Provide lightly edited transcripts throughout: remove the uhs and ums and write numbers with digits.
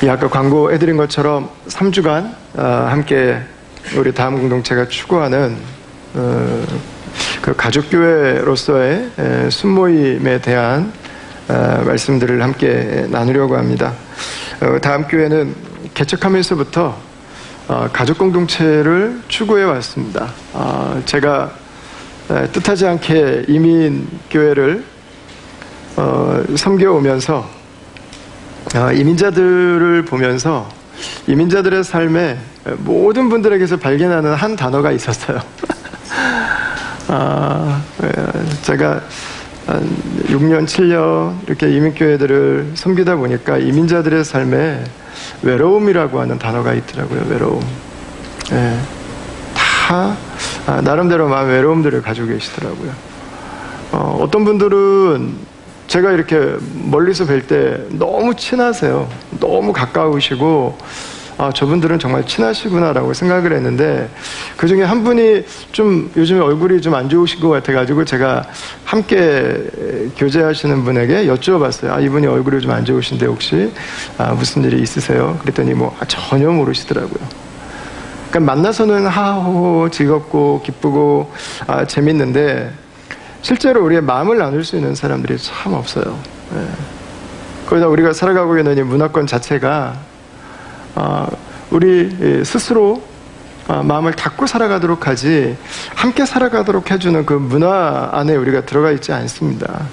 아까 광고해드린 것처럼 3주간 함께 우리 다음 공동체가 추구하는 그 가족교회로서의 순모임에 대한 말씀들을 함께 나누려고 합니다. 다음 교회는 개척하면서부터 가족공동체를 추구해 왔습니다. 제가 뜻하지 않게 이민교회를 섬겨오면서 이민자들을 보면서 이민자들의 삶에 모든 분들에게서 발견하는 한 단어가 있었어요. 제가 한 6년, 7년 이렇게 이민교회들을 섬기다 보니까 이민자들의 삶에 외로움이라고 하는 단어가 있더라고요. 외로움. 다 나름대로 많은 외로움들을 가지고 계시더라고요. 어떤 분들은 제가 이렇게 멀리서 뵐 때 너무 친하세요. 너무 가까우시고 저분들은 정말 친하시구나라고 생각을 했는데, 그 중에 한 분이 좀 요즘에 얼굴이 좀 안 좋으신 것 같아가지고 제가 함께 교제하시는 분에게 여쭈어봤어요. 이분이 얼굴이 좀 안 좋으신데 혹시 무슨 일이 있으세요? 그랬더니 전혀 모르시더라고요. 그러니까 만나서는 하호 즐겁고 기쁘고 재밌는데 실제로 우리의 마음을 나눌 수 있는 사람들이 참 없어요. 거기다 우리가 살아가고 있는 이 문화권 자체가 우리 스스로 마음을 닫고 살아가도록 하지 함께 살아가도록 해주는 그 문화 안에 우리가 들어가 있지 않습니다.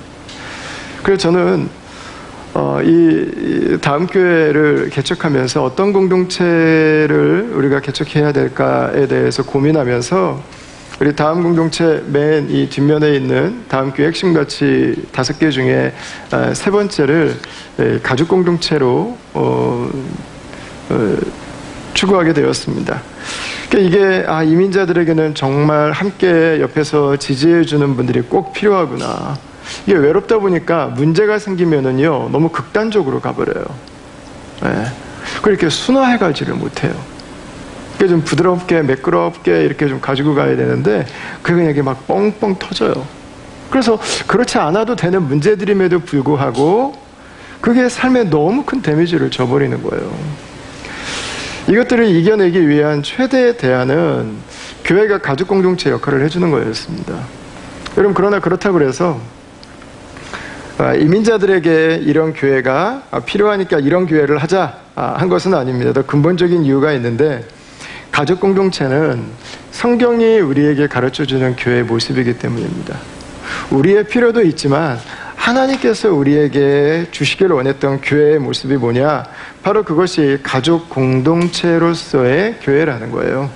그래서 저는 이 다음 교회를 개척하면서 어떤 공동체를 우리가 개척해야 될까에 대해서 고민하면서 우리 다음 공동체 맨 이 뒷면에 있는 다음 교회 핵심 가치 5개 중에 3번째를 가족 공동체로 추구하게 되었습니다. 그러니까 이게 이민자들에게는 정말 함께 옆에서 지지해주는 분들이 꼭 필요하구나. 이게 외롭다 보니까 문제가 생기면은요 너무 극단적으로 가버려요. 그렇게 순화해가지를 못해요. 그게 좀 부드럽게 매끄럽게 이렇게 좀 가지고 가야 되는데 그게 그냥 막 뻥뻥 터져요. 그래서 그렇지 않아도 되는 문제들임에도 불구하고 그게 삶에 너무 큰 데미지를 줘버리는 거예요. 이것들을 이겨내기 위한 최대의 대안은 교회가 가족 공동체 역할을 해주는 거였습니다. 여러분, 그러나 그렇다고 해서 이민자들에게 이런 교회가 필요하니까 이런 교회를 하자 한 것은 아닙니다. 더 근본적인 이유가 있는데, 가족 공동체는 성경이 우리에게 가르쳐주는 교회의 모습이기 때문입니다. 우리의 필요도 있지만 하나님께서 우리에게 주시기를 원했던 교회의 모습이 뭐냐? 바로 그것이 가족 공동체로서의 교회라는 거예요.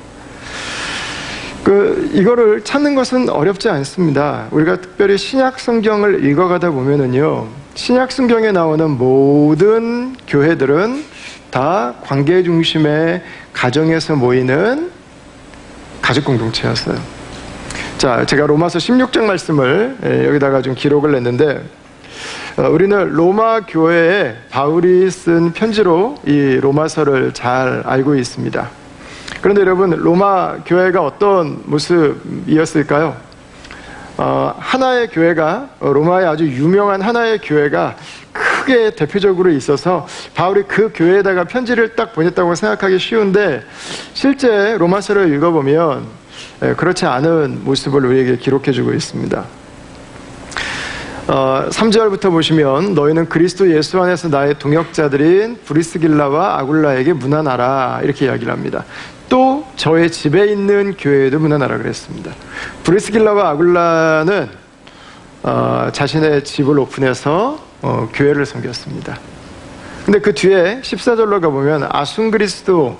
이거를 찾는 것은 어렵지 않습니다. 우리가 특별히 신약 성경을 읽어가다 보면은요, 신약 성경에 나오는 모든 교회들은 다 관계 중심의 가정에서 모이는 가족 공동체였어요. 자, 제가 로마서 16장 말씀을 여기다가 좀 기록을 냈는데, 우리는 로마 교회에 바울이 쓴 편지로 이 로마서를 잘 알고 있습니다. 그런데 여러분, 로마 교회가 어떤 모습이었을까요? 하나의 교회가, 로마의 아주 유명한 하나의 교회가 크게 대표적으로 있어서 바울이 그 교회에다가 편지를 딱 보냈다고 생각하기 쉬운데, 실제 로마서를 읽어보면 그렇지 않은 모습을 우리에게 기록해주고 있습니다. 3절부터 보시면, 너희는 그리스도 예수 안에서 나의 동역자들인 브리스길라와 아굴라에게 문안하라, 이렇게 이야기를 합니다. 또 저의 집에 있는 교회에도 문안하라 그랬습니다. 브리스길라와 아굴라는 자신의 집을 오픈해서 교회를 섬겼습니다. 근데 그 뒤에 14절로 가보면, 아순그리스도와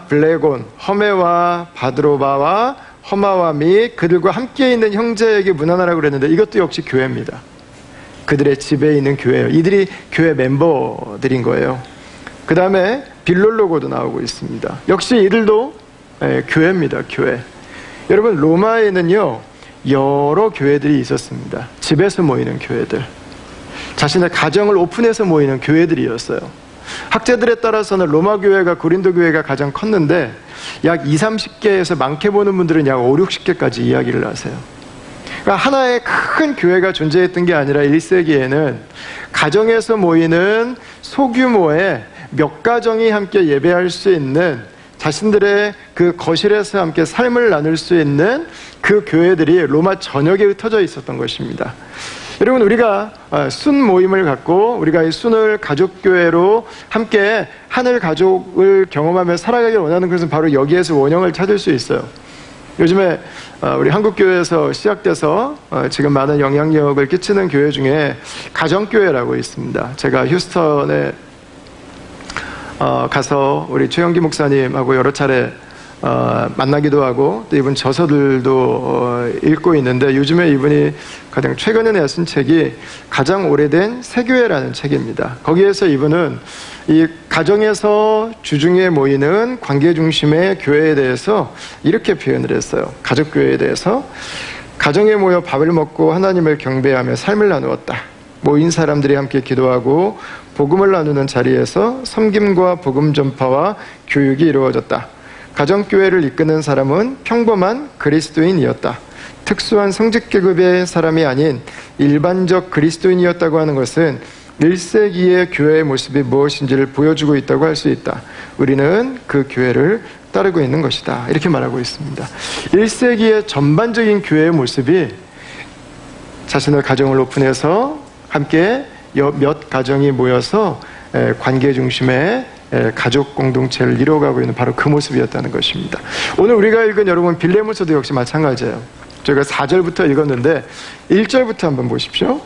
블레곤, 허메와 바드로바와 허마와 및 그들과 함께 있는 형제에게 문안하라고 그랬는데, 이것도 역시 교회입니다. 그들의 집에 있는 교회예요. 이들이 교회 멤버들인 거예요. 그 다음에 빌롤로고도 나오고 있습니다. 역시 이들도 교회입니다. 교회. 여러분, 로마에는요 여러 교회들이 있었습니다. 집에서 모이는 교회들, 자신의 가정을 오픈해서 모이는 교회들이었어요. 학자들에 따라서는 로마 교회가 고린도 교회가 가장 컸는데, 약 20-30개에서 많게 보는 분들은 약 50-60개까지 이야기를 하세요. 그러니까 하나의 큰 교회가 존재했던 게 아니라 1세기에는 가정에서 모이는 소규모의 몇 가정이 함께 예배할 수 있는, 자신들의 그 거실에서 함께 삶을 나눌 수 있는 그 교회들이 로마 전역에 흩어져 있었던 것입니다. 여러분, 우리가 순 모임을 갖고 우리가 이 순을 가족교회로 함께 하늘 가족을 경험하며 살아가길 원하는 것은 바로 여기에서 원형을 찾을 수 있어요. 요즘에 우리 한국교회에서 시작돼서 지금 많은 영향력을 끼치는 교회 중에 가정교회라고 있습니다. 제가 휴스턴에 가서 우리 최영기 목사님하고 여러 차례 만나기도 하고 또 이분 저서들도 읽고 있는데, 요즘에 이분이 가장 최근에 내신 책이 가장 오래된 새교회라는 책입니다. 거기에서 이분은 이 가정에서 주중에 모이는 관계 중심의 교회에 대해서 이렇게 표현을 했어요. 가족교회에 대해서: 가정에 모여 밥을 먹고 하나님을 경배하며 삶을 나누었다. 모인 사람들이 함께 기도하고 복음을 나누는 자리에서 섬김과 복음 전파와 교육이 이루어졌다. 가정교회를 이끄는 사람은 평범한 그리스도인이었다. 특수한 성직계급의 사람이 아닌 일반적 그리스도인이었다고 하는 것은 1세기의 교회의 모습이 무엇인지를 보여주고 있다고 할 수 있다. 우리는 그 교회를 따르고 있는 것이다. 이렇게 말하고 있습니다. 1세기의 전반적인 교회의 모습이 자신의 가정을 오픈해서 함께 몇 가정이 모여서 관계 중심의 가족 공동체를 이루어가고 있는 바로 그 모습이었다는 것입니다. 오늘 우리가 읽은 여러분 빌레몬서도 역시 마찬가지예요. 저희가 4절부터 읽었는데 1절부터 한번 보십시오.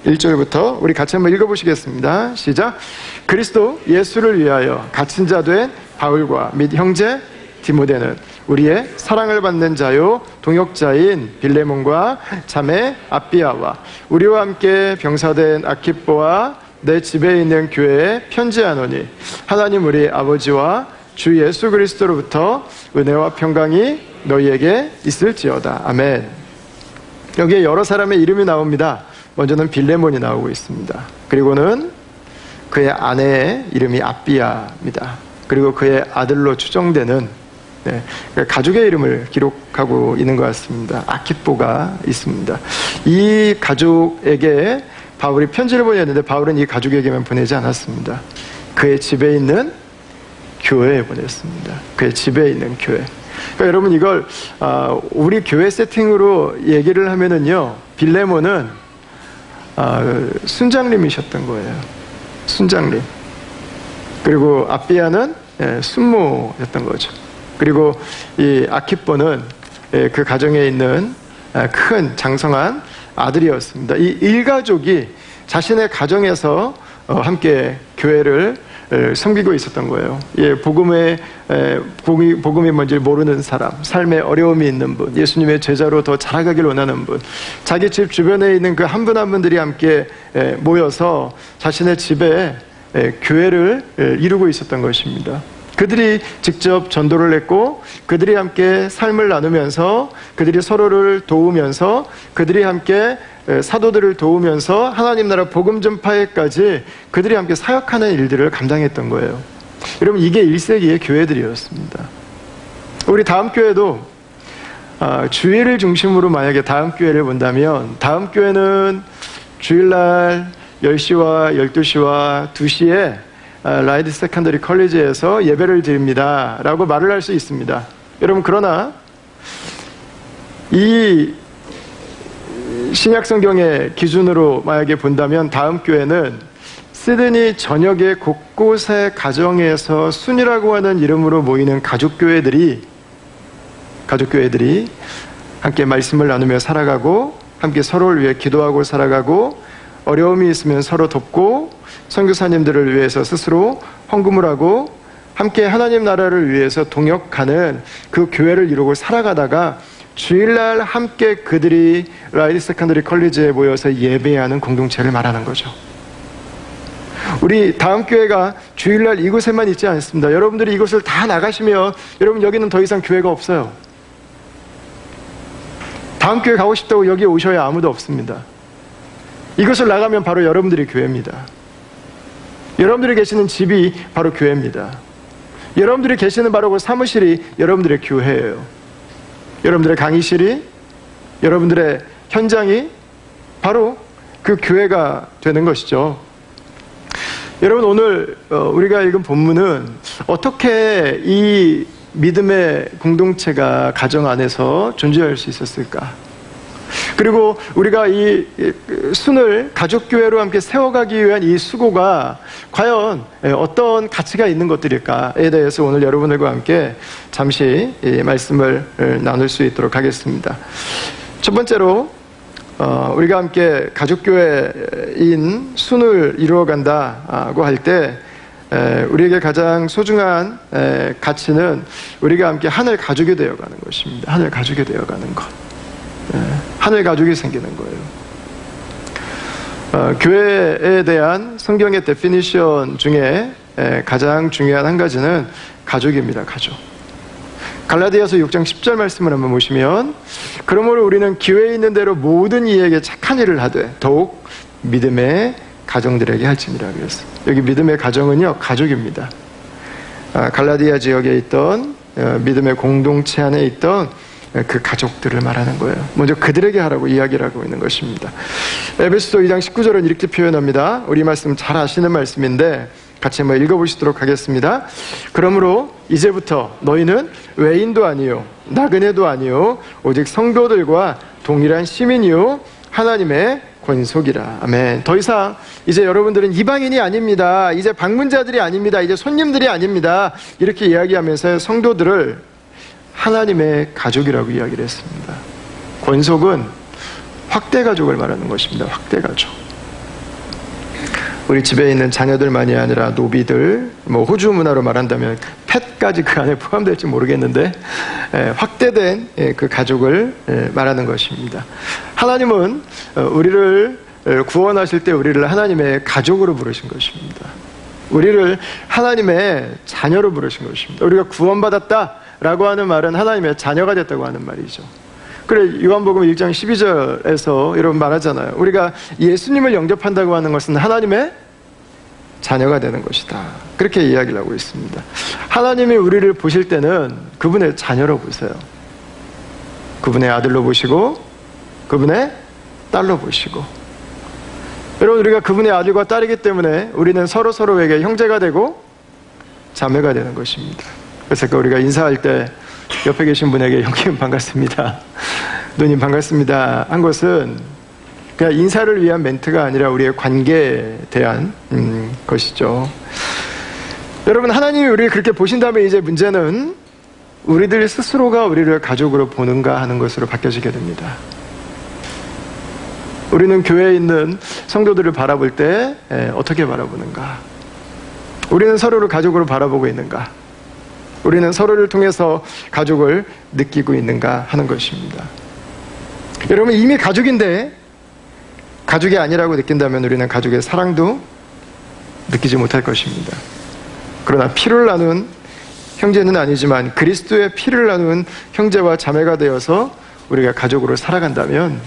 1절부터 우리 같이 한번 읽어보시겠습니다. 시작. 그리스도 예수를 위하여 갇힌 자 된 바울과 및 형제 디모데는 우리의 사랑을 받는 자요 동역자인 빌레몬과 자매 아비아와 우리와 함께 병사된 아키뽀와 내 집에 있는 교회에 편지하노니, 하나님 우리 아버지와 주 예수 그리스도로부터 은혜와 평강이 너희에게 있을지어다. 아멘. 여기에 여러 사람의 이름이 나옵니다. 먼저는 빌레몬이 나오고 있습니다. 그리고는 그의 아내의 이름이 아비아입니다. 그리고 그의 아들로 추정되는 가족의 이름을 기록하고 있는 것 같습니다. 아키뽀가 있습니다. 이 가족에게 바울이 편지를 보냈는데 바울은 이 가족에게만 보내지 않았습니다. 그의 집에 있는 교회에 보냈습니다. 그의 집에 있는 교회. 그러니까 여러분, 이걸 우리 교회 세팅으로 얘기를 하면은요, 빌레몬은 순장님이셨던 거예요. 순장님. 그리고 아비아는 순모였던 거죠. 그리고 이 아키뽀는 그 가정에 있는 큰 장성한 아들이었습니다. 이 일가족이 자신의 가정에서 함께 교회를 섬기고 있었던 거예요. 복음이 뭔지 모르는 사람, 삶에 어려움이 있는 분, 예수님의 제자로 더 자라가길 원하는 분, 자기 집 주변에 있는 그 한 분 한 분들이 함께 모여서 자신의 집에 교회를 이루고 있었던 것입니다. 그들이 직접 전도를 했고, 그들이 함께 삶을 나누면서, 그들이 서로를 도우면서, 그들이 함께 사도들을 도우면서 하나님 나라 복음 전파에까지 그들이 함께 사역하는 일들을 감당했던 거예요. 여러분, 이게 1세기의 교회들이었습니다. 우리 다음 교회도 주일을 중심으로 만약에 다음 교회를 본다면, 다음 교회는 주일날 10시와 12시와 2시에 라이드 세컨더리 컬리지에서 예배를 드립니다 라고 말을 할 수 있습니다. 여러분, 그러나 이 신약성경의 기준으로 만약에 본다면 다음 교회는 시드니 전역의 곳곳의 가정에서 순이라고 하는 이름으로 모이는 가족교회들이 함께 말씀을 나누며 살아가고, 함께 서로를 위해 기도하고 살아가고, 어려움이 있으면 서로 돕고, 선교사님들을 위해서 스스로 헌금을 하고 함께 하나님 나라를 위해서 동역하는 그 교회를 이루고 살아가다가 주일날 함께 그들이 라이드 세컨더리 컬리지에 모여서 예배하는 공동체를 말하는 거죠. 우리 다음 교회가 주일날 이곳에만 있지 않습니다. 여러분들이 이곳을 다 나가시면 여러분, 여기는 더 이상 교회가 없어요. 다음 교회 가고 싶다고 여기에 오셔야 아무도 없습니다. 이곳을 나가면 바로 여러분들이 교회입니다. 여러분들이 계시는 집이 바로 교회입니다. 여러분들이 계시는 바로 그 사무실이 여러분들의 교회예요. 여러분들의 강의실이, 여러분들의 현장이 바로 그 교회가 되는 것이죠. 여러분, 오늘 우리가 읽은 본문은 어떻게 이 믿음의 공동체가 가정 안에서 존재할 수 있었을까? 그리고 우리가 이 순을 가족교회로 함께 세워가기 위한 이 수고가 과연 어떤 가치가 있는 것들일까에 대해서 오늘 여러분들과 함께 잠시 이 말씀을 나눌 수 있도록 하겠습니다. 첫 번째로 우리가 함께 가족교회인 순을 이루어간다고 할 때 우리에게 가장 소중한 가치는 우리가 함께 하늘 가족이 되어가는 것입니다. 하늘 가족이 되어가는 것. 하늘 가족이 생기는 거예요. 교회에 대한 성경의 데피니션 중에 가장 중요한 한 가지는 가족입니다. 가족. 갈라디아서 6장 10절 말씀을 한번 보시면, 그러므로 우리는 기회에 있는 대로 모든 이에게 착한 일을 하되 더욱 믿음의 가정들에게 할지니라 그랬어요. 여기 믿음의 가정은요, 가족입니다. 갈라디아 지역에 있던 믿음의 공동체 안에 있던 그 가족들을 말하는 거예요. 먼저 그들에게 하라고 이야기를 하고 있는 것입니다. 에베소서 2장 19절은 이렇게 표현합니다. 우리 말씀 잘 아시는 말씀인데 같이 한번 읽어보시도록 하겠습니다. 그러므로 이제부터 너희는 외인도 아니요 나그네도 아니요 오직 성도들과 동일한 시민이요 하나님의 권속이라. 아멘. 더 이상 이제 여러분들은 이방인이 아닙니다. 이제 방문자들이 아닙니다. 이제 손님들이 아닙니다. 이렇게 이야기하면서 성도들을 하나님의 가족이라고 이야기를 했습니다. 권속은 확대 가족을 말하는 것입니다. 확대 가족. 우리 집에 있는 자녀들만이 아니라 노비들, 호주 문화로 말한다면 펫까지 그 안에 포함될지 모르겠는데 확대된 그 가족을 말하는 것입니다. 하나님은 우리를 구원하실 때 우리를 하나님의 가족으로 부르신 것입니다. 우리를 하나님의 자녀로 부르신 것입니다. 우리가 구원받았다라고 하는 말은 하나님의 자녀가 됐다고 하는 말이죠. 그래, 요한복음 1장 12절에서 여러분 말하잖아요. 우리가 예수님을 영접한다고 하는 것은 하나님의 자녀가 되는 것이다. 그렇게 이야기를 하고 있습니다. 하나님이 우리를 보실 때는 그분의 자녀로 보세요. 그분의 아들로 보시고 그분의 딸로 보시고. 여러분, 우리가 그분의 아들과 딸이기 때문에 우리는 서로에게 형제가 되고 자매가 되는 것입니다. 그래서 우리가 인사할 때 옆에 계신 분에게 형님 반갑습니다, 누님 반갑습니다 한 것은 그냥 인사를 위한 멘트가 아니라 우리의 관계에 대한 것이죠. 여러분, 하나님이 우리를 그렇게 보신다면 이제 문제는 우리들 스스로가 우리를 가족으로 보는가 하는 것으로 바뀌어지게 됩니다. 우리는 교회에 있는 성도들을 바라볼 때 어떻게 바라보는가? 우리는 서로를 가족으로 바라보고 있는가? 우리는 서로를 통해서 가족을 느끼고 있는가 하는 것입니다. 여러분, 이미 가족인데 가족이 아니라고 느낀다면 우리는 가족의 사랑도 느끼지 못할 것입니다. 그러나 피를 나눈 형제는 아니지만 그리스도의 피를 나눈 형제와 자매가 되어서 우리가 가족으로 살아간다면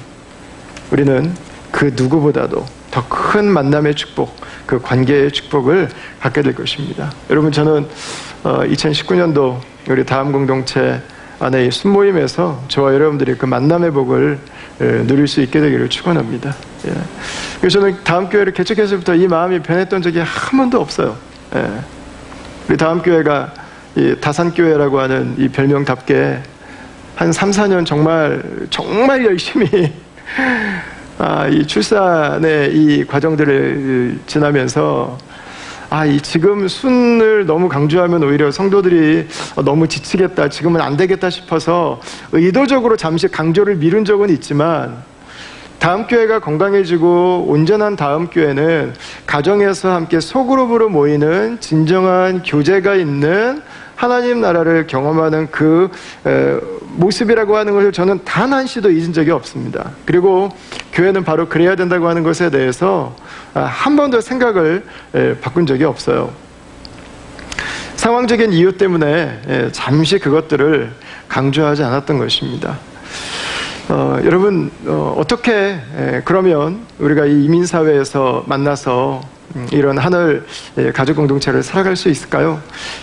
우리는 그 누구보다도 더 큰 만남의 축복, 그 관계의 축복을 갖게 될 것입니다. 여러분, 저는 2019년도 우리 다음 공동체 안에 이 순모임에서 저와 여러분들이 그 만남의 복을 누릴 수 있게 되기를 축원합니다. 그래서 저는 다음 교회를 개척해서부터 이 마음이 변했던 적이 한 번도 없어요. 우리 다음 교회가 이 다산교회라고 하는 이 별명답게 한 3, 4년 정말 열심히 이 출산의 이 과정들을 지나면서 이 지금 순을 너무 강조하면 오히려 성도들이 너무 지치겠다, 지금은 안 되겠다 싶어서 의도적으로 잠시 강조를 미룬 적은 있지만, 다음 교회가 건강해지고 온전한 다음 교회는 가정에서 함께 소그룹으로 모이는 진정한 교제가 있는 하나님 나라를 경험하는 그 모습이라고 하는 것을 저는 단 한시도 잊은 적이 없습니다. 그리고 교회는 바로 그래야 된다고 하는 것에 대해서 한 번도 생각을 바꾼 적이 없어요. 상황적인 이유 때문에 잠시 그것들을 강조하지 않았던 것입니다. 여러분, 어떻게 그러면 우리가 이 이민사회에서 만나서 이런 하늘 가족 공동체를 살아갈 수 있을까요?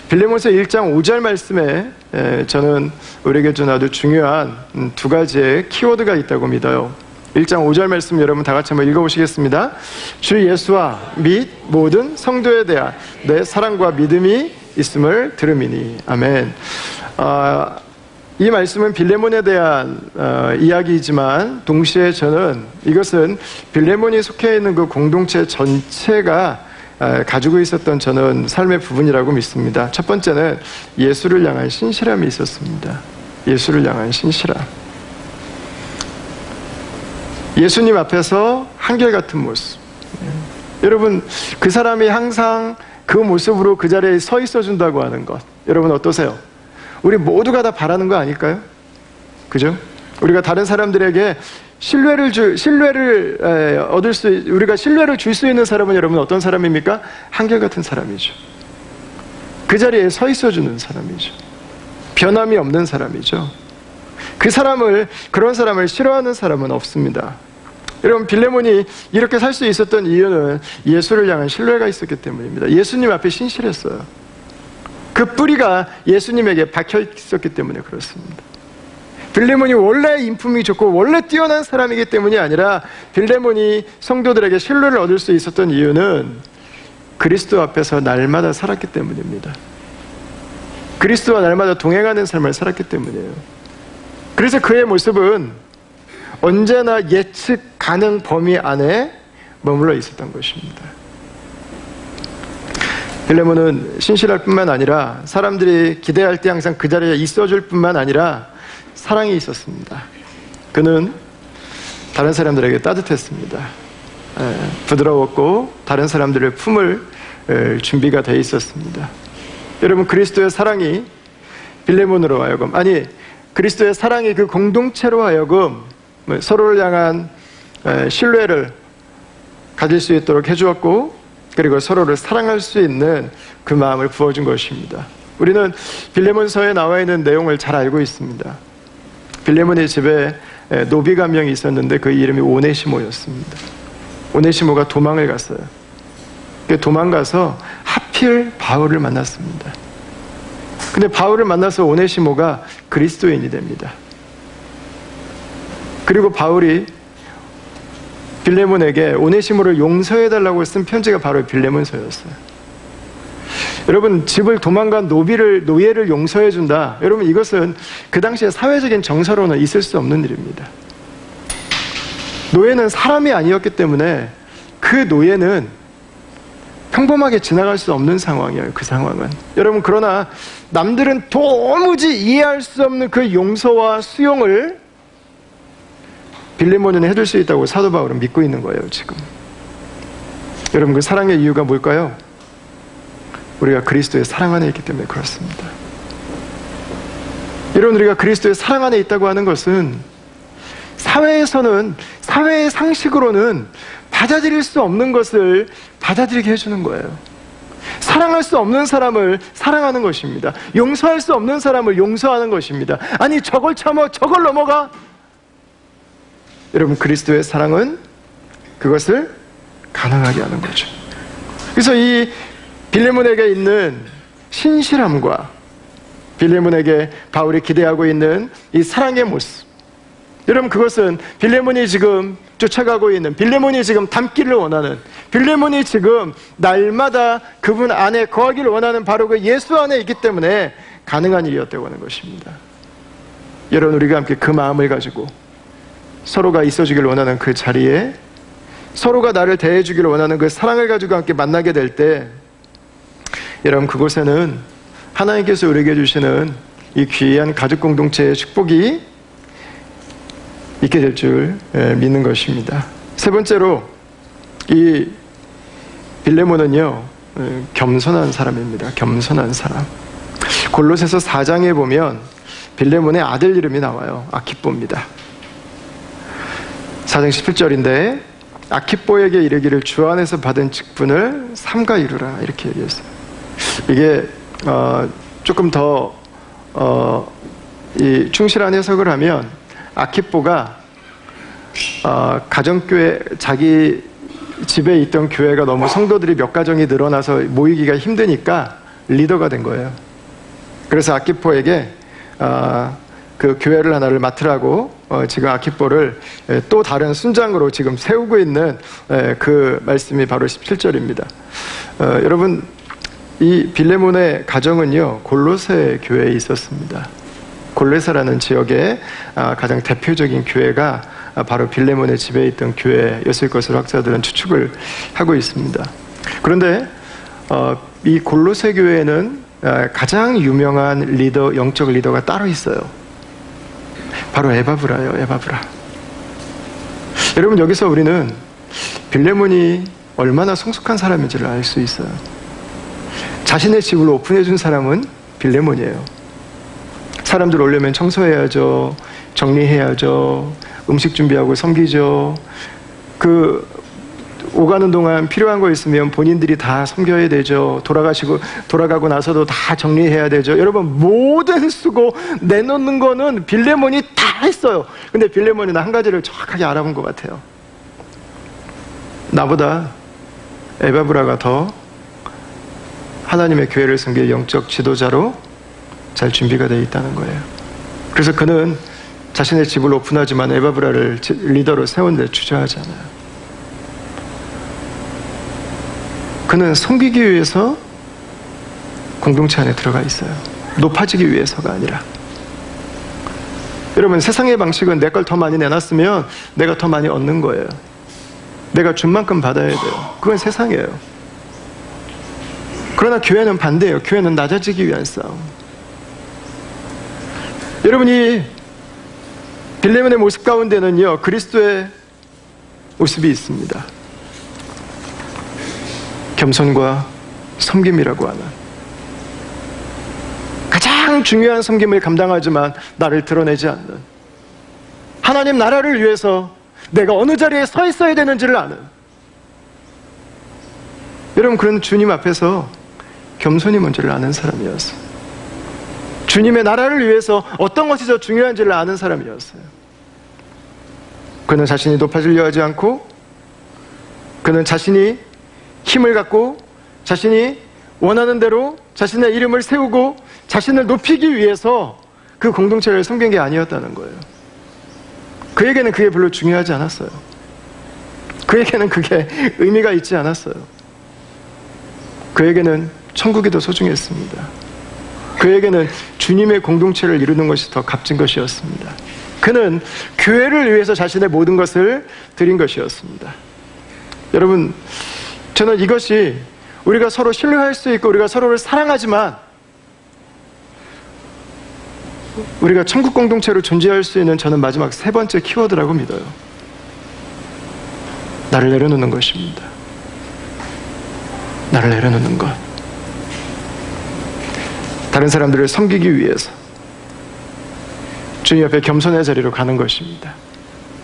빌레몬서 1장 5절 말씀에 저는 우리에게 준 아주 중요한 두 가지의 키워드가 있다고 믿어요. 1장 5절 말씀 여러분 다 같이 한번 읽어보시겠습니다. 주 예수와 및 모든 성도에 대한 내 사랑과 믿음이 있음을 들음이니. 아멘. 이 말씀은 빌레몬에 대한 이야기이지만 동시에 저는 이것은 빌레몬이 속해 있는 그 공동체 전체가 가지고 있었던 저는 삶의 부분이라고 믿습니다. 첫 번째는 예수를 향한 신실함이 있었습니다. 예수를 향한 신실함. 예수님 앞에서 한결같은 모습. 여러분, 그 사람이 항상 그 모습으로 그 자리에 서 있어 준다고 하는 것, 여러분 어떠세요? 우리 모두가 다 바라는 거 아닐까요? 그죠? 우리가 다른 사람들에게 신뢰를 얻을 수, 우리가 신뢰를 줄 수 있는 사람은 여러분 어떤 사람입니까? 한결같은 사람이죠. 그 자리에 서 있어 주는 사람이죠. 변함이 없는 사람이죠. 그런 사람을 싫어하는 사람은 없습니다. 여러분, 빌레몬이 이렇게 살 수 있었던 이유는 예수를 향한 신뢰가 있었기 때문입니다. 예수님 앞에 신실했어요. 그 뿌리가 예수님에게 박혀 있었기 때문에 그렇습니다. 빌레몬이 원래 인품이 좋고 원래 뛰어난 사람이기 때문이 아니라 빌레몬이 성도들에게 신뢰를 얻을 수 있었던 이유는 그리스도 앞에서 날마다 살았기 때문입니다. 그리스도와 날마다 동행하는 삶을 살았기 때문이에요. 그래서 그의 모습은 언제나 예측 가능 범위 안에 머물러 있었던 것입니다. 빌레몬은 신실할 뿐만 아니라 사람들이 기대할 때 항상 그 자리에 있어줄 뿐만 아니라 사랑이 있었습니다. 그는 다른 사람들에게 따뜻했습니다. 부드러웠고 다른 사람들을 품을 준비가 되어 있었습니다. 여러분, 그리스도의 사랑이 빌레몬으로 하여금, 그리스도의 사랑이 그 공동체로 하여금 서로를 향한 신뢰를 가질 수 있도록 해주었고, 그리고 서로를 사랑할 수 있는 그 마음을 부어준 것입니다. 우리는 빌레몬서에 나와 있는 내용을 잘 알고 있습니다. 빌레몬의 집에 노비가 한 명이 있었는데 그 이름이 오네시모였습니다. 오네시모가 도망을 갔어요. 도망가서 하필 바울을 만났습니다. 근데 바울을 만나서 오네시모가 그리스도인이 됩니다. 그리고 바울이 빌레몬에게 오네시모를 용서해달라고 쓴 편지가 바로 빌레몬서였어요. 여러분, 집을 도망간 노예를 용서해준다. 여러분, 이것은 그 당시에 사회적인 정서로는 있을 수 없는 일입니다. 노예는 사람이 아니었기 때문에 그 노예는 평범하게 지나갈 수 없는 상황이에요. 그 상황은. 여러분, 그러나 남들은 도무지 이해할 수 없는 그 용서와 수용을 빌레몬은 해줄 수 있다고 사도 바울은 믿고 있는 거예요, 지금. 여러분, 그 사랑의 이유가 뭘까요? 우리가 그리스도의 사랑 안에 있기 때문에 그렇습니다. 여러분, 우리가 그리스도의 사랑 안에 있다고 하는 것은 사회의 상식으로는 받아들일 수 없는 것을 받아들이게 해주는 거예요. 사랑할 수 없는 사람을 사랑하는 것입니다. 용서할 수 없는 사람을 용서하는 것입니다. 아니, 저걸 참아, 저걸 넘어가. 여러분, 그리스도의 사랑은 그것을 가능하게 하는 거죠. 그래서 이 빌레몬에게 있는 신실함과 빌레몬에게 바울이 기대하고 있는 이 사랑의 모습, 여러분, 그것은 빌레몬이 지금 쫓아가고 있는, 빌레몬이 지금 닮기를 원하는, 빌레몬이 지금 날마다 그분 안에 거하기를 원하는 바로 그 예수 안에 있기 때문에 가능한 일이었다고 하는 것입니다. 여러분, 우리가 함께 그 마음을 가지고 서로가 있어주기를 원하는 그 자리에, 서로가 나를 대해주기를 원하는 그 사랑을 가지고 함께 만나게 될 때, 여러분, 그곳에는 하나님께서 우리에게 주시는 이 귀한 가족 공동체의 축복이 있게 될 줄 믿는 것입니다. 세 번째로, 이 빌레몬은요, 겸손한 사람입니다. 겸손한 사람. 골로새서 4장에 보면 빌레몬의 아들 이름이 나와요. 아키뽀입니다. 4장 17절인데 아키뽀에게 이르기를 주 안에서 받은 직분을 삼가 이루라, 이렇게 얘기했어요. 이게 조금 더 이 충실한 해석을 하면, 아키뽀가 가정교회, 자기 집에 있던 교회가 너무 성도들이 몇 가정이 늘어나서 모이기가 힘드니까 리더가 된 거예요. 그래서 아키뽀에게 그 교회를 하나를 맡으라고 지금 아키포를 또 다른 순장으로 지금 세우고 있는 그 말씀이 바로 17절입니다. 여러분, 이 빌레몬의 가정은요, 골로새 교회에 있었습니다. 골로새라는 지역의 가장 대표적인 교회가 바로 빌레몬의 집에 있던 교회였을 것으로 학자들은 추측을 하고 있습니다. 그런데 이 골로새 교회에는 가장 유명한 리더, 영적 리더가 따로 있어요. 바로 에바브라예요. 에바브라. 여러분, 여기서 우리는 빌레몬이 얼마나 성숙한 사람인지를 알 수 있어요. 자신의 집을 오픈해 준 사람은 빌레몬이에요. 사람들 오려면 청소해야죠, 정리해야죠, 음식 준비하고 섬기죠. 오가는 동안 필요한 거 있으면 본인들이 다 섬겨야 되죠. 돌아가고 나서도 다 정리해야 되죠. 여러분, 모든 수고 내놓는 거는 빌레몬이 다 했어요. 근데 빌레몬은 한 가지를 정확하게 알아본 것 같아요. 나보다 에바브라가 더 하나님의 교회를 섬길 영적 지도자로 잘 준비가 되어 있다는 거예요. 그래서 그는 자신의 집을 오픈하지만 에바브라를 리더로 세운 데 주저하지 않아요. 그는 섬기기 위해서 공동체 안에 들어가 있어요. 높아지기 위해서가 아니라. 여러분, 세상의 방식은 내 걸 더 많이 내놨으면 내가 더 많이 얻는 거예요. 내가 준 만큼 받아야 돼요. 그건 세상이에요. 그러나 교회는 반대예요. 교회는 낮아지기 위한 싸움. 여러분, 이 빌레몬의 모습 가운데는요, 그리스도의 모습이 있습니다. 겸손과 섬김이라고 하는, 가장 중요한 섬김을 감당하지만 나를 드러내지 않는, 하나님 나라를 위해서 내가 어느 자리에 서 있어야 되는지를 아는, 여러분, 그런 주님 앞에서 겸손이 뭔지를 아는 사람이었어요. 주님의 나라를 위해서 어떤 것이 더 중요한지를 아는 사람이었어요. 그는 자신이 높아지려 하지 않고, 그는 자신이 힘을 갖고 자신이 원하는 대로 자신의 이름을 세우고 자신을 높이기 위해서 그 공동체를 섬긴 게 아니었다는 거예요. 그에게는 그게 별로 중요하지 않았어요. 그에게는 그게 의미가 있지 않았어요. 그에게는 천국이 더 소중했습니다. 그에게는 주님의 공동체를 이루는 것이 더 값진 것이었습니다. 그는 교회를 위해서 자신의 모든 것을 드린 것이었습니다. 여러분, 저는 이것이 우리가 서로 신뢰할 수 있고 우리가 서로를 사랑하지만 우리가 천국 공동체로 존재할 수 있는, 저는 마지막 세 번째 키워드라고 믿어요. 나를 내려놓는 것입니다. 나를 내려놓는 것. 다른 사람들을 섬기기 위해서 주님 앞에 겸손의 자리로 가는 것입니다.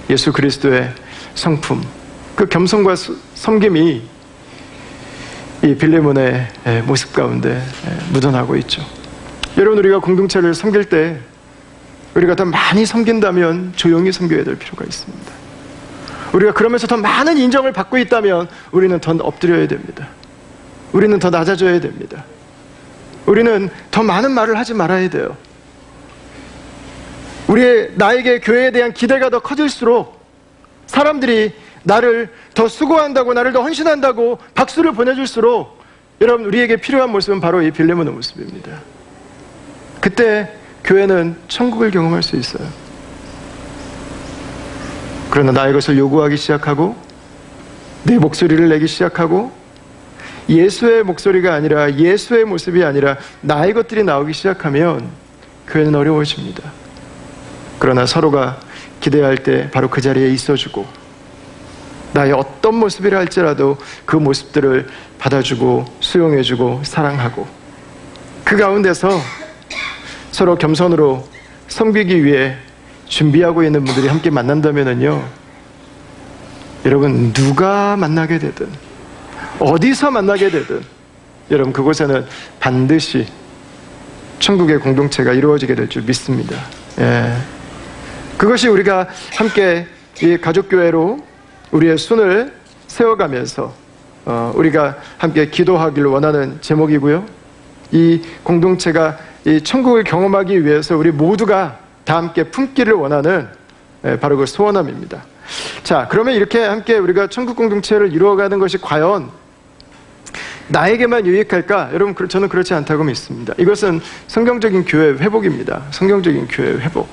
예수 그리스도의 성품, 그 겸손과 섬김이 이 빌레몬의 모습 가운데 묻어나고 있죠. 여러분, 우리가 공동체를 섬길 때 우리가 더 많이 섬긴다면 조용히 섬겨야 될 필요가 있습니다. 우리가 그러면서 더 많은 인정을 받고 있다면 우리는 더 엎드려야 됩니다. 우리는 더 낮아져야 됩니다. 우리는 더 많은 말을 하지 말아야 돼요. 나에게 교회에 대한 기대가 더 커질수록 사람들이 나를 더 수고한다고, 나를 더 헌신한다고 박수를 보내줄수록, 여러분, 우리에게 필요한 모습은 바로 이 빌레몬의 모습입니다. 그때 교회는 천국을 경험할 수 있어요. 그러나 나의 것을 요구하기 시작하고 내 목소리를 내기 시작하고 예수의 목소리가 아니라, 예수의 모습이 아니라 나의 것들이 나오기 시작하면 교회는 어려워집니다. 그러나 서로가 기대할 때 바로 그 자리에 있어주고, 나의 어떤 모습이라 할지라도 그 모습들을 받아주고 수용해주고 사랑하고, 그 가운데서 서로 겸손으로 섬기기 위해 준비하고 있는 분들이 함께 만난다면요, 여러분, 누가 만나게 되든 어디서 만나게 되든 여러분, 그곳에는 반드시 천국의 공동체가 이루어지게 될 줄 믿습니다. 그것이 우리가 함께 이 가족교회로 우리의 순을 세워가면서 우리가 함께 기도하기를 원하는 제목이고요. 이 공동체가 이 천국을 경험하기 위해서 우리 모두가 다 함께 품기를 원하는 바로 그 소원함입니다. 자, 그러면 이렇게 함께 우리가 천국 공동체를 이루어가는 것이 과연 나에게만 유익할까? 여러분, 저는 그렇지 않다고 믿습니다. 이것은 성경적인 교회 회복입니다. 성경적인 교회 회복.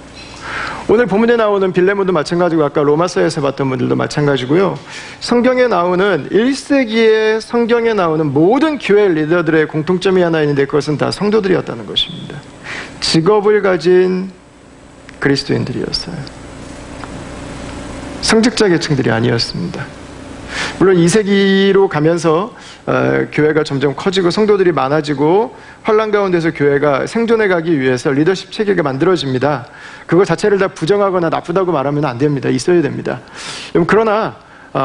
오늘 본문에 나오는 빌레몬도 마찬가지고 아까 로마서에서 봤던 분들도 마찬가지고요. 성경에 나오는 1세기의 성경에 나오는 모든 교회 리더들의 공통점이 하나 있는데 그것은 다 성도들이었다는 것입니다. 직업을 가진 그리스도인들이었어요. 성직자 계층들이 아니었습니다. 물론 2세기로 가면서 교회가 점점 커지고 성도들이 많아지고 환란 가운데서 교회가 생존해 가기 위해서 리더십 체계가 만들어집니다. 그거 자체를 다 부정하거나 나쁘다고 말하면 안 됩니다. 있어야 됩니다. 그러나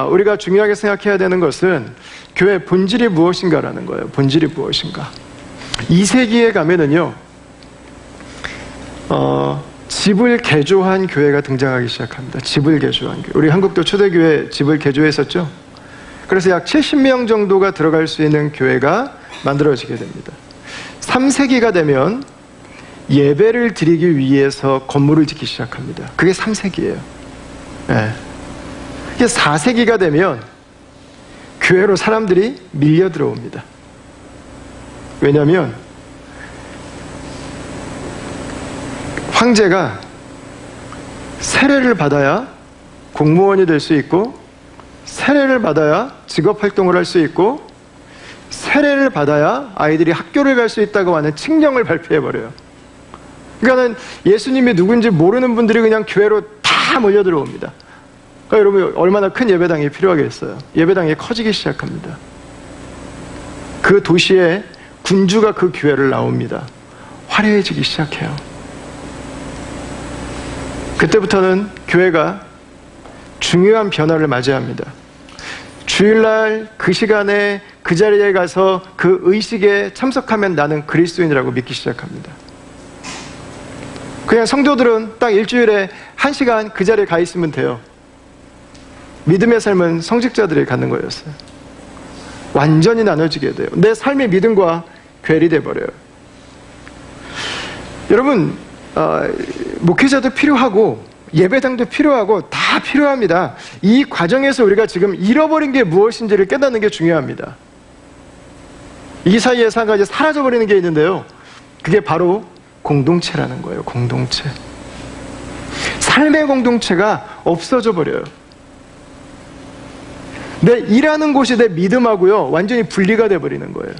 우리가 중요하게 생각해야 되는 것은 교회의 본질이 무엇인가라는 거예요. 본질이 무엇인가. 2세기에 가면은요, 집을 개조한 교회가 등장하기 시작합니다. 집을 개조한 교회. 우리 한국도 초대교회 집을 개조했었죠. 그래서 약 70명 정도가 들어갈 수 있는 교회가 만들어지게 됩니다. 3세기가 되면 예배를 드리기 위해서 건물을 짓기 시작합니다. 그게 3세기예요. 네. 이게 4세기가 되면 교회로 사람들이 밀려 들어옵니다. 왜냐하면 황제가 세례를 받아야 공무원이 될 수 있고, 세례를 받아야 직업활동을 할 수 있고, 세례를 받아야 아이들이 학교를 갈 수 있다고 하는 칙령을 발표해버려요. 그러니까는 예수님이 누군지 모르는 분들이 그냥 교회로 다 몰려 들어옵니다. 그러니까 여러분, 얼마나 큰 예배당이 필요하겠어요. 예배당이 커지기 시작합니다. 그 도시에 군주가 그 교회를 나옵니다. 화려해지기 시작해요. 그때부터는 교회가 중요한 변화를 맞이합니다. 주일날 그 시간에 그 자리에 가서 그 의식에 참석하면 나는 그리스도인이라고 믿기 시작합니다. 그냥 성도들은 딱 일주일에 1시간 그 자리에 가 있으면 돼요. 믿음의 삶은 성직자들이 갖는 거였어요. 완전히 나눠지게 돼요. 내 삶의 믿음과 괴리돼 버려요. 여러분, 목회자도 필요하고 예배당도 필요하고 다 필요합니다. 이 과정에서 우리가 지금 잃어버린 게 무엇인지를 깨닫는 게 중요합니다. 이 사이에서 한 가지 사라져버리는 게 있는데요, 그게 바로 공동체라는 거예요. 공동체. 삶의 공동체가 없어져 버려요. 내 일하는 곳이 내 믿음하고요 완전히 분리가 돼버리는 거예요.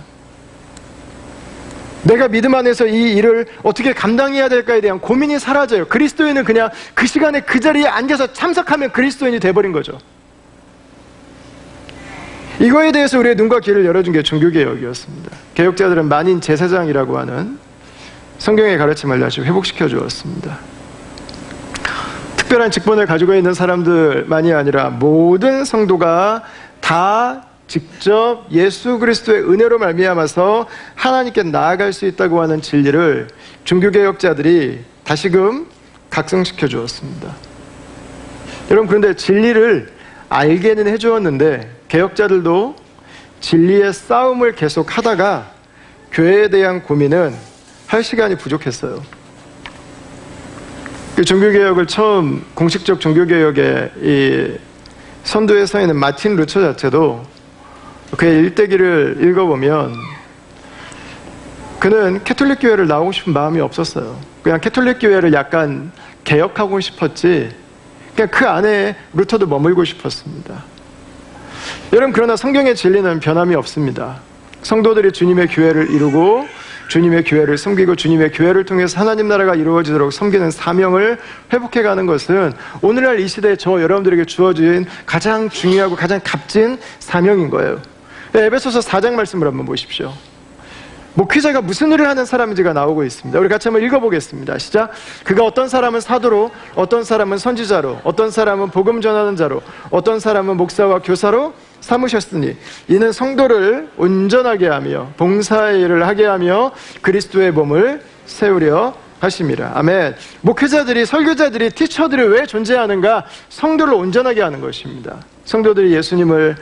내가 믿음 안에서 이 일을 어떻게 감당해야 될까에 대한 고민이 사라져요. 그리스도인은 그냥 그 시간에 그 자리에 앉아서 참석하면 그리스도인이 돼버린 거죠. 이거에 대해서 우리의 눈과 귀를 열어준 게 종교개혁이었습니다. 개혁자들은 만인 제사장이라고 하는 성경의 가르침을 다시 회복시켜 주었습니다. 특별한 직분을 가지고 있는 사람들만이 아니라 모든 성도가 다 직접 예수 그리스도의 은혜로 말미암아서 하나님께 나아갈 수 있다고 하는 진리를 종교개혁자들이 다시금 각성시켜 주었습니다. 여러분, 그런데 진리를 알게는 해주었는데 개혁자들도 진리의 싸움을 계속 하다가 교회에 대한 고민은 할 시간이 부족했어요. 그 종교개혁을 처음 공식적 종교개혁의 이 선두에 서 있는 마틴 루터 자체도 그의 일대기를 읽어보면 그는 캐톨릭 교회를 나오고 싶은 마음이 없었어요. 그냥 캐톨릭 교회를 약간 개혁하고 싶었지, 그냥 그 안에 루터도 머물고 싶었습니다. 여러분, 그러나 성경의 진리는 변함이 없습니다. 성도들이 주님의 교회를 이루고 주님의 교회를 섬기고 주님의 교회를 통해서 하나님 나라가 이루어지도록 섬기는 사명을 회복해가는 것은 오늘날 이 시대에 저 여러분들에게 주어진 가장 중요하고 가장 값진 사명인 거예요. 에베소서 4장 말씀을 한번 보십시오. 목회자가 무슨 일을 하는 사람인지가 나오고 있습니다. 우리 같이 한번 읽어보겠습니다. 시작. 그가 어떤 사람은 사도로, 어떤 사람은 선지자로, 어떤 사람은 복음 전하는 자로, 어떤 사람은 목사와 교사로 삼으셨으니 이는 성도를 온전하게 하며 봉사의 일을 하게 하며 그리스도의 몸을 세우려 하심이라. 아멘. 목회자들이, 설교자들이, 티처들이 왜 존재하는가? 성도를 온전하게 하는 것입니다. 성도들이 예수님을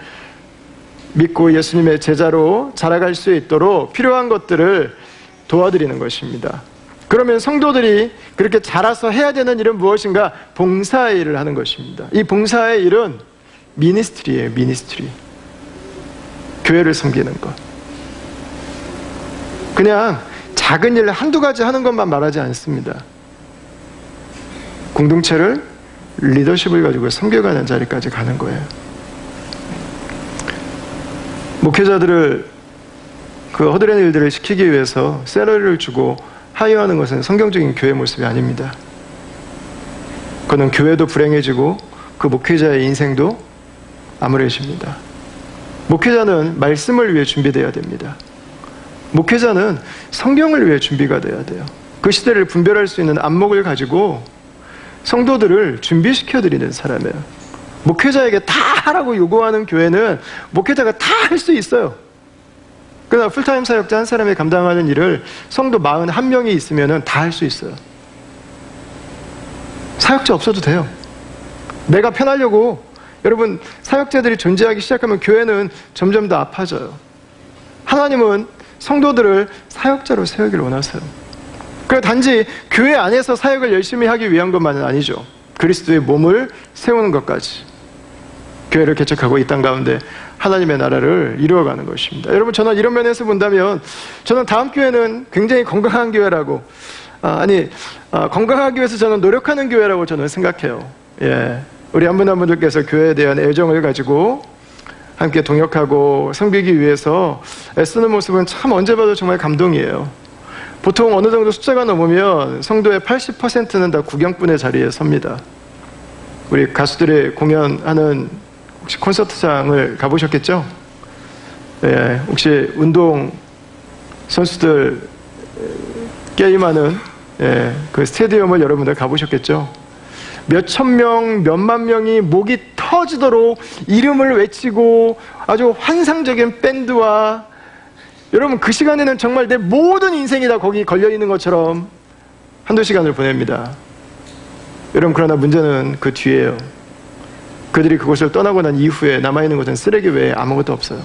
믿고 예수님의 제자로 자라갈 수 있도록 필요한 것들을 도와드리는 것입니다. 그러면 성도들이 그렇게 자라서 해야 되는 일은 무엇인가? 봉사의 일을 하는 것입니다. 이 봉사의 일은 미니스트리예요. 미니스트리. 교회를 섬기는 것. 그냥 작은 일 한두 가지 하는 것만 말하지 않습니다. 공동체를 리더십을 가지고 섬겨가는 자리까지 가는 거예요. 목회자들을 그 허드렛 일들을 시키기 위해서 샐러리를 주고 하이어하는 것은 성경적인 교회 모습이 아닙니다. 그는 교회도 불행해지고 그 목회자의 인생도 암울해집니다. 목회자는 말씀을 위해 준비되어야 됩니다. 목회자는 성경을 위해 준비가 돼야 돼요. 그 시대를 분별할 수 있는 안목을 가지고 성도들을 준비시켜드리는 사람이에요. 목회자에게 다 하라고 요구하는 교회는 목회자가 다 할 수 있어요. 그러나 풀타임 사역자 한 사람이 감당하는 일을 성도 41명이 있으면 다 할 수 있어요. 사역자 없어도 돼요. 내가 편하려고 여러분 사역자들이 존재하기 시작하면 교회는 점점 더 아파져요. 하나님은 성도들을 사역자로 세우기를 원하세요. 그래 단지 교회 안에서 사역을 열심히 하기 위한 것만은 아니죠. 그리스도의 몸을 세우는 것까지 교회를 개척하고 이 땅 가운데 하나님의 나라를 이루어가는 것입니다. 여러분 저는 이런 면에서 본다면 저는 다음 교회는 굉장히 건강한 교회라고 건강하기 위해서 저는 노력하는 교회라고 저는 생각해요. 예, 우리 한 분 한 분들께서 교회에 대한 애정을 가지고 함께 동역하고 섬기기 위해서 애쓰는 모습은 참 언제 봐도 정말 감동이에요. 보통 어느 정도 숫자가 넘으면 성도의 80%는 다 구경꾼의 자리에 섭니다. 우리 가수들이 공연하는 혹시 콘서트장을 가보셨겠죠? 예, 혹시 운동 선수들 게임하는 그 스테디움을 여러분들 가보셨겠죠? 몇천 명, 몇만 명이 목이 터지도록 이름을 외치고 아주 환상적인 밴드와 여러분 그 시간에는 정말 내 모든 인생이 다 거기 걸려있는 것처럼 한두 시간을 보냅니다. 여러분 그러나 문제는 그 뒤에요. 그들이 그곳을 떠나고 난 이후에 남아있는 것은 쓰레기 외에 아무것도 없어요.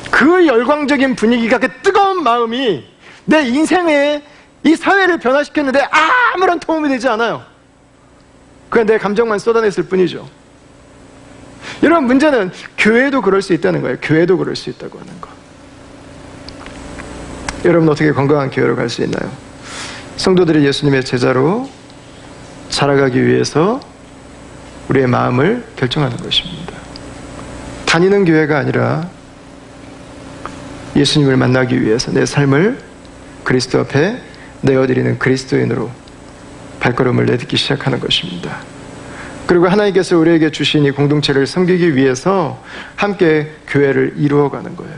그 열광적인 분위기가 그 뜨거운 마음이 내 인생에 이 사회를 변화시켰는데 아무런 도움이 되지 않아요. 그냥 내 감정만 쏟아냈을 뿐이죠. 여러분 문제는 교회도 그럴 수 있다는 거예요. 교회도 그럴 수 있다고 하는 거. 여러분 어떻게 건강한 교회로 갈 수 있나요? 성도들이 예수님의 제자로 자라가기 위해서 우리의 마음을 결정하는 것입니다. 다니는 교회가 아니라 예수님을 만나기 위해서 내 삶을 그리스도 앞에 내어드리는 그리스도인으로 발걸음을 내딛기 시작하는 것입니다. 그리고 하나님께서 우리에게 주신 이 공동체를 섬기기 위해서 함께 교회를 이루어가는 거예요.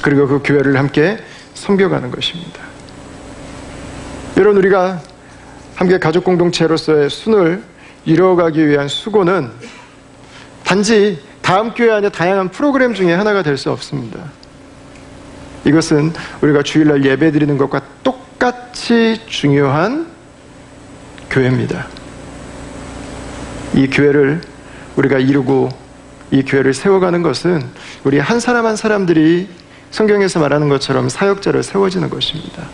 그리고 그 교회를 함께 섬겨가는 것입니다. 여러분 우리가 함께 가족 공동체로서의 순을 이루어가기 위한 수고는 단지 다음 교회 안에 다양한 프로그램 중에 하나가 될 수 없습니다. 이것은 우리가 주일날 예배 드리는 것과 똑같이 중요한 교회입니다. 이 교회를 우리가 이루고 이 교회를 세워가는 것은 우리 한 사람 한 사람들이 성경에서 말하는 것처럼 사역자를 세워지는 것입니다.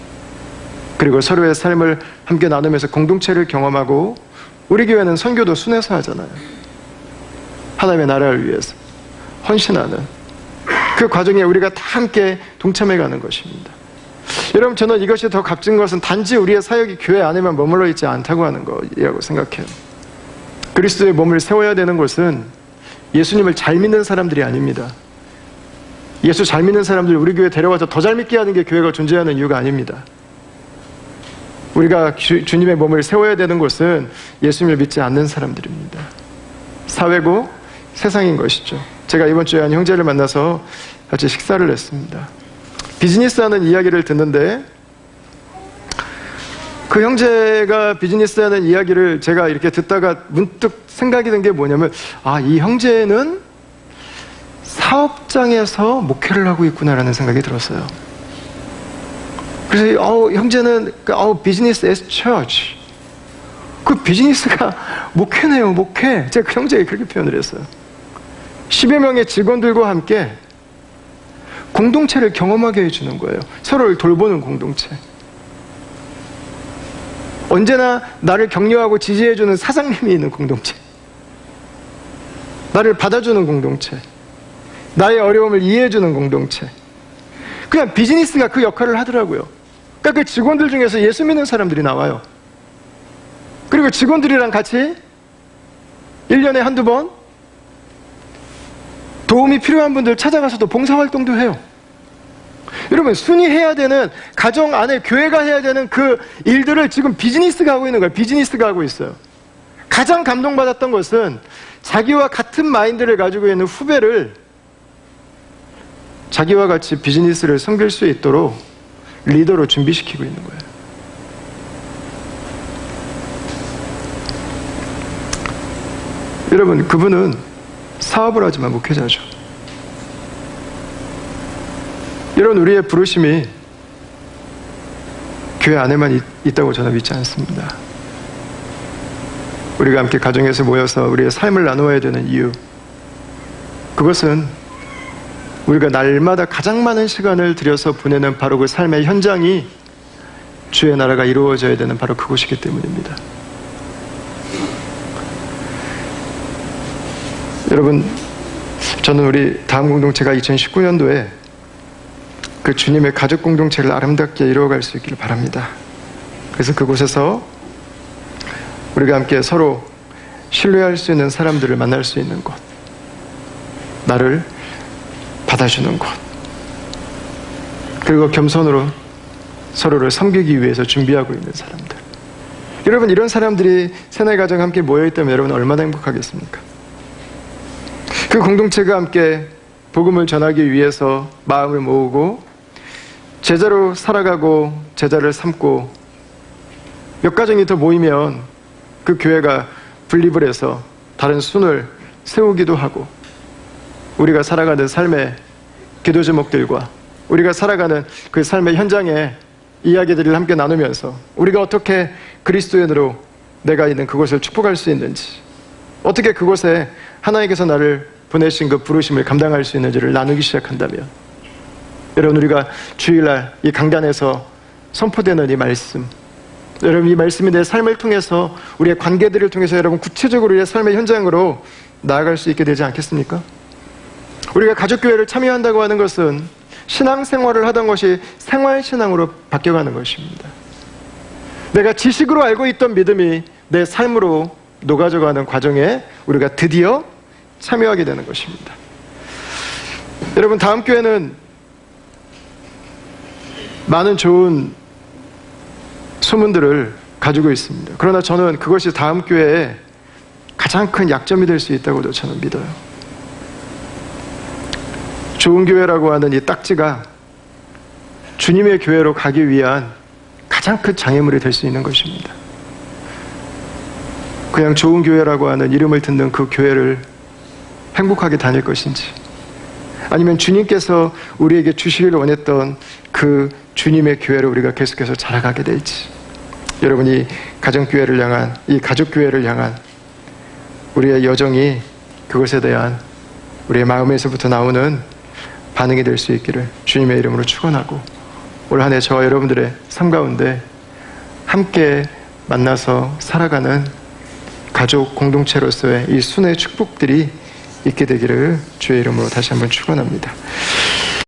그리고 서로의 삶을 함께 나누면서 공동체를 경험하고 우리 교회는 선교도 순회서 하잖아요. 하나님의 나라를 위해서 헌신하는 그 과정에 우리가 다 함께 동참해가는 것입니다. 여러분 저는 이것이 더 값진 것은 단지 우리의 사역이 교회 안에만 머물러 있지 않다고 하는 것이라고 생각해요. 그리스도의 몸을 세워야 되는 것은 예수님을 잘 믿는 사람들이 아닙니다. 예수 잘 믿는 사람들 우리 교회 데려와서 더 잘 믿게 하는 게 교회가 존재하는 이유가 아닙니다. 우리가 주님의 몸을 세워야 되는 곳은 예수님을 믿지 않는 사람들입니다. 사회고 세상인 것이죠. 제가 이번 주에 한 형제를 만나서 같이 식사를 했습니다. 비즈니스 하는 이야기를 듣는데 그 형제가 비즈니스 하는 이야기를 제가 이렇게 듣다가 문득 생각이 든 게 뭐냐면 이 형제는 사업장에서 목회를 하고 있구나라는 생각이 들었어요. 그래서 형제는 비즈니스 as church, 그 비즈니스가 목회네요. 목회. 제가 그 형제에게 그렇게 표현을 했어요. 10여 명의 직원들과 함께 공동체를 경험하게 해주는 거예요. 서로를 돌보는 공동체. 언제나 나를 격려하고 지지해주는 사장님이 있는 공동체, 나를 받아주는 공동체, 나의 어려움을 이해해주는 공동체. 그냥 비즈니스가 그 역할을 하더라고요. 그러니까 그 직원들 중에서 예수 믿는 사람들이 나와요. 그리고 직원들이랑 같이 1년에 한두 번 도움이 필요한 분들 찾아가서도 봉사활동도 해요. 여러분, 순위 해야 되는, 가정 안에 교회가 해야 되는 그 일들을 지금 비즈니스가 하고 있는 거예요. 비즈니스가 하고 있어요. 가장 감동받았던 것은 자기와 같은 마인드를 가지고 있는 후배를 자기와 같이 비즈니스를 섬길 수 있도록 리더로 준비시키고 있는 거예요. 여러분, 그분은 사업을 하지만 목회자죠. 여러분, 우리의 부르심이 교회 안에만 있다고 저는 믿지 않습니다. 우리가 함께 가정에서 모여서 우리의 삶을 나누어야 되는 이유, 그것은 우리가 날마다 가장 많은 시간을 들여서 보내는 바로 그 삶의 현장이 주의 나라가 이루어져야 되는 바로 그곳이기 때문입니다. 여러분, 저는 우리 다음 공동체가 2019년도에 그 주님의 가족 공동체를 아름답게 이루어갈 수 있기를 바랍니다. 그래서 그곳에서 우리가 함께 서로 신뢰할 수 있는 사람들을 만날 수 있는 곳, 나를 받아주는 곳, 그리고 겸손으로 서로를 섬기기 위해서 준비하고 있는 사람들. 여러분, 이런 사람들이 새날가정 함께 모여있다면 여러분 얼마나 행복하겠습니까? 그 공동체가 함께 복음을 전하기 위해서 마음을 모으고 제자로 살아가고 제자를 삼고 몇 가정이 더 모이면 그 교회가 분립을 해서 다른 순을 세우기도 하고, 우리가 살아가는 삶의 기도 제목들과 우리가 살아가는 그 삶의 현장의 이야기들을 함께 나누면서 우리가 어떻게 그리스도인으로 내가 있는 그곳을 축복할 수 있는지, 어떻게 그곳에 하나님께서 나를 보내신 그 부르심을 감당할 수 있는지를 나누기 시작한다면, 여러분, 우리가 주일날 이 강단에서 선포되는 이 말씀, 여러분, 이 말씀이 내 삶을 통해서 우리의 관계들을 통해서 여러분 구체적으로 우리의 삶의 현장으로 나아갈 수 있게 되지 않겠습니까? 우리가 가족교회를 참여한다고 하는 것은 신앙생활을 하던 것이 생활신앙으로 바뀌어가는 것입니다. 내가 지식으로 알고 있던 믿음이 내 삶으로 녹아져가는 과정에 우리가 드디어 참여하게 되는 것입니다. 여러분, 다음 교회는 많은 좋은 소문들을 가지고 있습니다. 그러나 저는 그것이 다음 교회의 가장 큰 약점이 될 수 있다고도 저는 믿어요. 좋은 교회라고 하는 이 딱지가 주님의 교회로 가기 위한 가장 큰 장애물이 될 수 있는 것입니다. 그냥 좋은 교회라고 하는 이름을 듣는 그 교회를 행복하게 다닐 것인지, 아니면 주님께서 우리에게 주시기를 원했던 그 주님의 교회를 우리가 계속해서 자라가게 될지, 여러분이 가정교회를 향한, 이 가족교회를 향한 우리의 여정이 그것에 대한 우리의 마음에서부터 나오는 반응이 될 수 있기를 주님의 이름으로 축원하고, 올 한 해 저와 여러분들의 삶 가운데 함께 만나서 살아가는 가족 공동체로서의 이 순회 축복들이 있게 되기를 주의 이름으로 다시 한번 축원합니다.